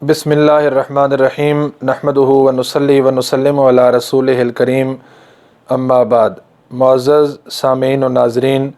बिस्मिल्लाहिर्रहमानिर्रहीम नहमदुहु व नुसल्ली व नुसल्लिमु अला रसूलिहिल करीम अम्मा बाद। मुअज़्ज़ज़ सामीन व नाज़रीन,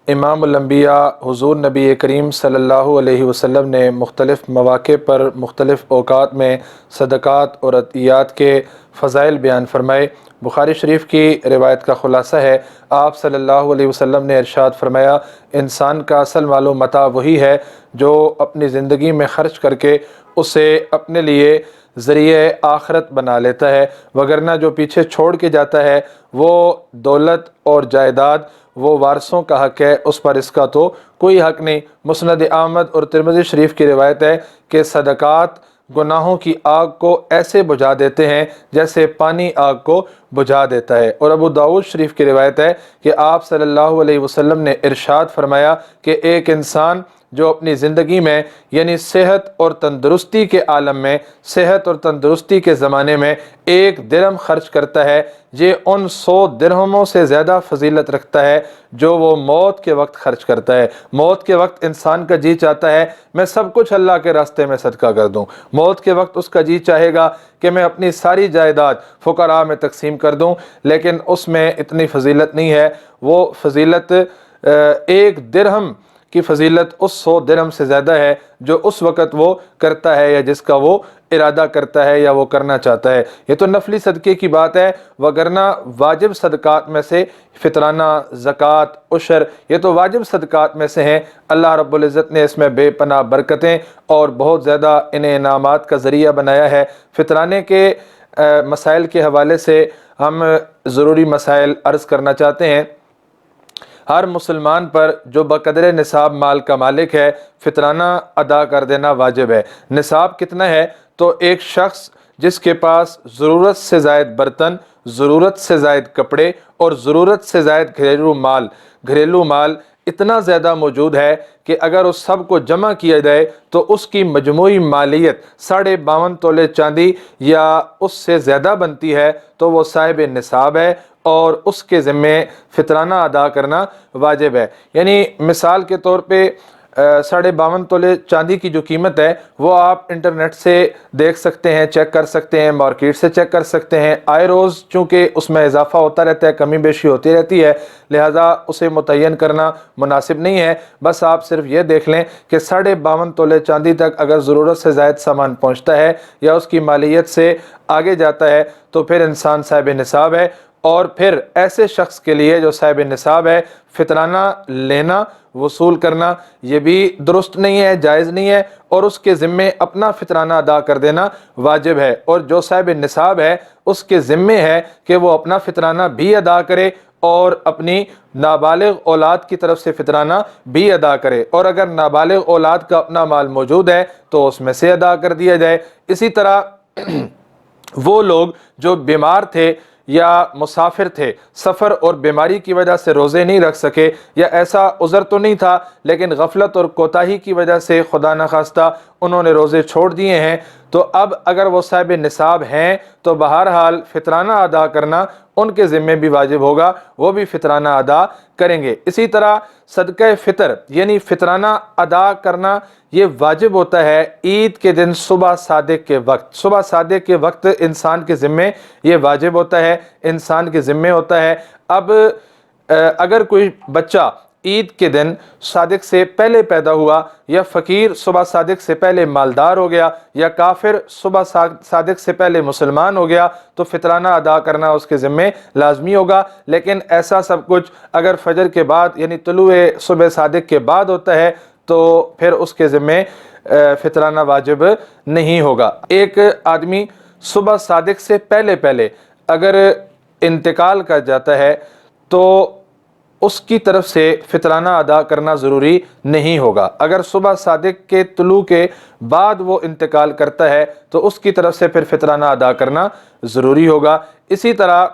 इमामुल अंबिया हुज़ूर नबी करीम सल्लल्लाहु अलैहि वसल्लम ने मुख्तलिफ़ मौक़े पर मुख्तलिफ़ औक़ात में सदक़ात और अतियात के फ़ज़ाइल बयान फ़रमाए। बुखारी शरीफ की रिवायत का ख़ुलासा है, आप सल्लल्लाहु अलैहि वसल्लम ने इरशाद फरमाया, इंसान का असल मालो मता वही है जो अपनी ज़िंदगी में ख़र्च करके उसे अपने लिए ज़रिए आखरत बना लेता है, वगरना जो पीछे छोड़ के जाता है वो दौलत और जायदाद वो वारसों का हक़ है, उस पर इसका तो कोई हक़ नहीं। मुस्नद अहमद और तिरमिज़ी शरीफ की रिवायत है कि सदक़ात गुनाहों की आग को ऐसे बुझा देते हैं जैसे पानी आग को बुझा देता है। और अबू दाऊद शरीफ की रिवायत है कि आप सल्लल्लाहु अलैहि वसल्लम ने इरशाद फरमाया कि एक इंसान जो अपनी ज़िंदगी में यानी सेहत और तंदुरुस्ती के आलम में, सेहत और तंदुरुस्ती के ज़माने में एक दिरहम खर्च करता है, ये उन 100 दिरहमों से ज़्यादा फजीलत रखता है जो वो मौत के वक्त खर्च करता है। मौत के वक्त इंसान का जी चाहता है मैं सब कुछ अल्लाह के रास्ते में सदका कर दूँ। मौत के वक्त उसका जी चाहेगा कि मैं अपनी सारी जायदाद फ़ुक़रा में तकसीम कर दूँ, लेकिन उसमें इतनी फजीलत नहीं है। वो फजीलत एक दिरहम की फजीलत उस 100 दिरहम से ज़्यादा है जो उस वक़्त वो करता है या जिसका वो इरादा करता है या वो करना चाहता है। ये तो नफली सदक़े की बात है, वगरना वाजिब सदक़ात में से फ़ितराना, ज़कात, उशर, ये तो वाजिब सदक़ात में से हैं। अल्लाह रब्बुल इज़्ज़त ने इसमें बेपनाह बरकतें और बहुत ज़्यादा इन्हें इनामात का ज़रिया बनाया है। फ़ितराने के मसाइल के हवाले से हम ज़रूरी मसाइल अर्ज़ करना चाहते हैं। हर मुसलमान पर जो बक़दर निसाब माल का मालिक है, फ़ितराना अदा कर देना वाजिब है। निसाब कितना है? तो एक शख्स जिसके पास ज़रूरत से ज़ायद बर्तन, ज़रूरत से ज़ायद कपड़े और ज़रूरत से ज़ायद घरेलू माल इतना ज़्यादा मौजूद है कि अगर उस सब को जमा किया जाए तो उसकी मजमूई मालियत 52.5 तोले चांदी या उससे ज़्यादा बनती है, तो वो साहिब निसाब है और उसके ज़िम्मे फ़ितराना अदा करना वाजिब है। यानी मिसाल के तौर पे 52.5 तोले चांदी की जो कीमत है वो आप इंटरनेट से देख सकते हैं, चेक कर सकते हैं, मार्केट से चेक कर सकते हैं। आए रोज़ चूँकि उसमें इजाफा होता रहता है, कमी बेशी होती रहती है, लिहाजा उसे मुतय्यन करना मुनासिब नहीं है। बस आप सिर्फ ये देख लें कि 52.5 तोले चांदी तक अगर ज़रूरत से ज़ायद सामान पहुँचता है या उसकी मालियत से आगे जाता है तो फिर इंसान साहिब निसाब है। और फिर ऐसे शख्स के लिए जो साहिब निसाब है, फ़ितराना लेना, वसूल करना ये भी दुरुस्त नहीं है, जायज़ नहीं है, और उसके ज़िम्मे अपना फ़ितराना अदा कर देना वाजिब है। और जो साहिब निसाब है उसके ज़िम्मे है कि वो अपना फ़ितराना भी अदा करे और अपनी नाबालिग औलाद की तरफ से फ़ितराना भी अदा करे, और अगर नाबालिग औलाद का अपना माल मौजूद है तो उसमें से अदा कर दिया जाए। इसी तरह वो लोग जो बीमार थे या मुसाफिर थे, सफ़र और बीमारी की वजह से रोज़े नहीं रख सके, या ऐसा उज़र तो नहीं था लेकिन गफलत और कोताही की वजह से खुदा न खास्ता उन्होंने रोज़े छोड़ दिए हैं, तो अब अगर वो साहिब निसाब हैं तो बहरहाल फ़ितराना अदा करना उनके ज़िम्मे भी वाजिब होगा, वो भी फ़ितराना अदा करेंगे। इसी तरह सदक़े फ़ितर यानी फ़ितराना अदा करना ये वाजिब होता है ईद के दिन सुबह सादिक के वक्त। सुबह सादिक के वक्त इंसान के ज़िम्मे ये वाजिब होता है, इंसान के ज़िम्मे होता है। अब अगर कोई बच्चा ईद के दिन सादिक से पहले पैदा हुआ, या फ़कीर सुबह सादिक से पहले मालदार हो गया, या काफिर सुबह सादिक से पहले मुसलमान हो गया, तो फ़ितराना अदा करना उसके ज़िम्मे लाजमी होगा। लेकिन ऐसा सब कुछ अगर फजर के बाद यानी तुलुए सुबह सादिक के बाद होता है तो फिर उसके ज़िम्मे फ़ितराना वाजिब नहीं होगा। एक आदमी सुबह सादिक से पहले अगर इंतकाल कर जाता है तो उसकी तरफ से फ़ितराना अदा करना ज़रूरी नहीं होगा। अगर सुबह सादिक के तुलू के बाद वो इंतकाल करता है तो उसकी तरफ से फिर फ़ितराना अदा करना ज़रूरी होगा। इसी तरह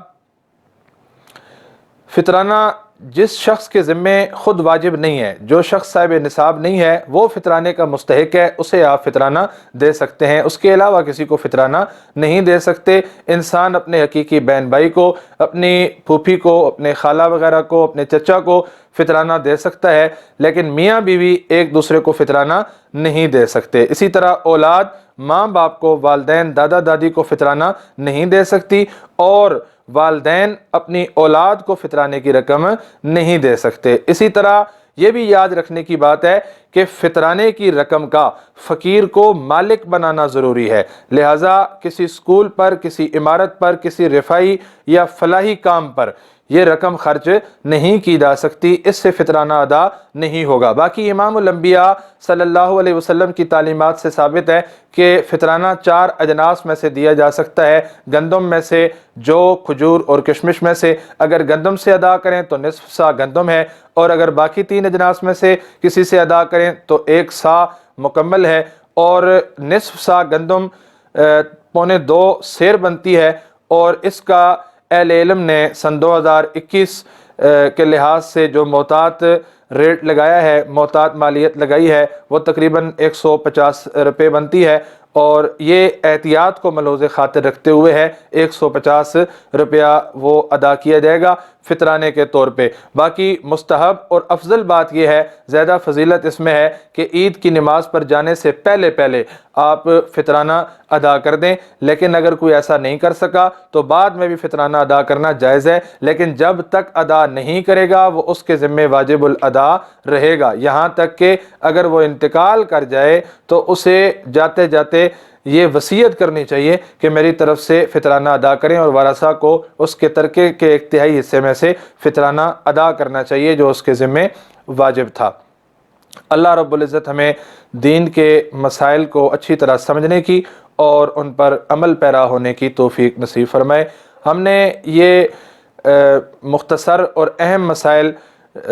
फ़ितराना جس شخص کے ذمے خود واجب نہیں ہے، جو شخص صاحب نصاب نہیں ہے، وہ فطرانے کا مستحق ہے، اسے آپ فطرانہ دے سکتے ہیں، اس کے علاوہ کسی کو فطرانہ نہیں دے سکتے۔ انسان اپنے حقیقی بہن بھائی کو، اپنی پھوپھی کو، اپنے خالہ وغیرہ کو، اپنے چچا کو فطرانہ دے سکتا ہے، لیکن میاں بیوی ایک دوسرے کو فطرانہ نہیں دے سکتے۔ اسی طرح اولاد ماں باپ کو، والدین دادا دادی کو فطرانہ نہیں دے سکتی، اور والدین اپنی اولاد کو فطرانے کی رقم نہیں دے سکتے۔ اسی طرح یہ بھی یاد رکھنے کی بات ہے کہ فطرانے کی رقم کا فقیر کو مالک بنانا ضروری ہے، لہٰذا کسی اسکول پر، کسی عمارت پر، کسی رفاہی یا فلاحی کام پر یہ رقم خرچ نہیں کی جا سکتی، اس سے فطرانہ ادا نہیں ہوگا۔ باقی امام الانبیاء صلی اللہ علیہ وسلم کی تعلیمات سے ثابت ہے کہ فطرانہ 4 اجناس میں سے دیا جا سکتا ہے، گندم میں سے، جو، کھجور اور کشمش میں سے۔ اگر گندم سے ادا کریں تو نصف سا گندم ہے، اور اگر باقی 3 اجناس میں سے کسی سے ادا کریں تو 1 سا مکمل ہے، اور نصف سا گندم 1.25 سیر بنتی ہے، اور اس کا اہل علم نے سن 2021 کے لحاظ سے جو محتاط ریٹ لگایا ہے، محتاط مالیت لگائی ہے، وہ تقریباً 150 روپے بنتی ہے، اور یہ احتیاط کو ملحوظ خاطر رکھتے ہوئے ہے 150 روپیہ وہ ادا کیا جائے گا فطرانے کے طور پہ۔ باقی مستحب اور افضل بات یہ ہے، زیادہ فضیلت اس میں ہے کہ عید کی نماز پر جانے سے پہلے آپ فطرانہ ادا کر دیں، لیکن اگر کوئی ایسا نہیں کر سکا تو بعد میں بھی فطرانہ ادا کرنا جائز ہے، لیکن جب تک ادا نہیں کرے گا وہ اس کے ذمہ واجب الادا رہے گا، یہاں تک کہ اگر وہ انتقال کر جائے تو اسے جاتے جاتے یہ وصیت کرنی چاہیے کہ میری طرف سے فطرانہ ادا کریں، اور ورثہ کو اس کے ترکے کے 1/3 حصے میں سے فطرانہ ادا کرنا چاہیے جو اس کے ذمہ واجب تھا۔ اللہ رب العزت ہمیں دین کے مسائل کو اچھی طرح سمجھنے کی اور ان پر عمل پیرا ہونے کی توفیق نصیب فرمائے۔ ہم نے یہ مختصر اور اہم مسائل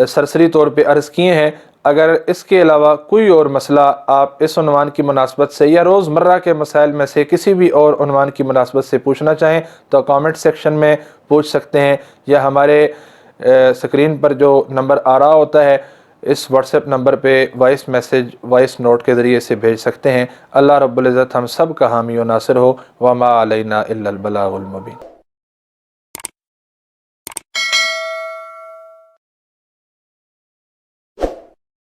سرسری طور پہ عرض کیے ہیں۔ اگر اس کے علاوہ کوئی اور مسئلہ آپ اس عنوان کی مناسبت سے یا روزمرہ کے مسائل میں سے کسی بھی اور عنوان کی مناسبت سے پوچھنا چاہیں تو کامنٹ سیکشن میں پوچھ سکتے ہیں، یا ہمارے سکرین پر جو نمبر آ رہا ہوتا ہے اس واٹس ایپ نمبر پہ وائس میسج، وائس نوٹ کے ذریعے سے بھیج سکتے ہیں۔ اللہ رب العزت ہم سب کا حامی و ناصر ہو۔ وما علینا الا البلاغ المبین۔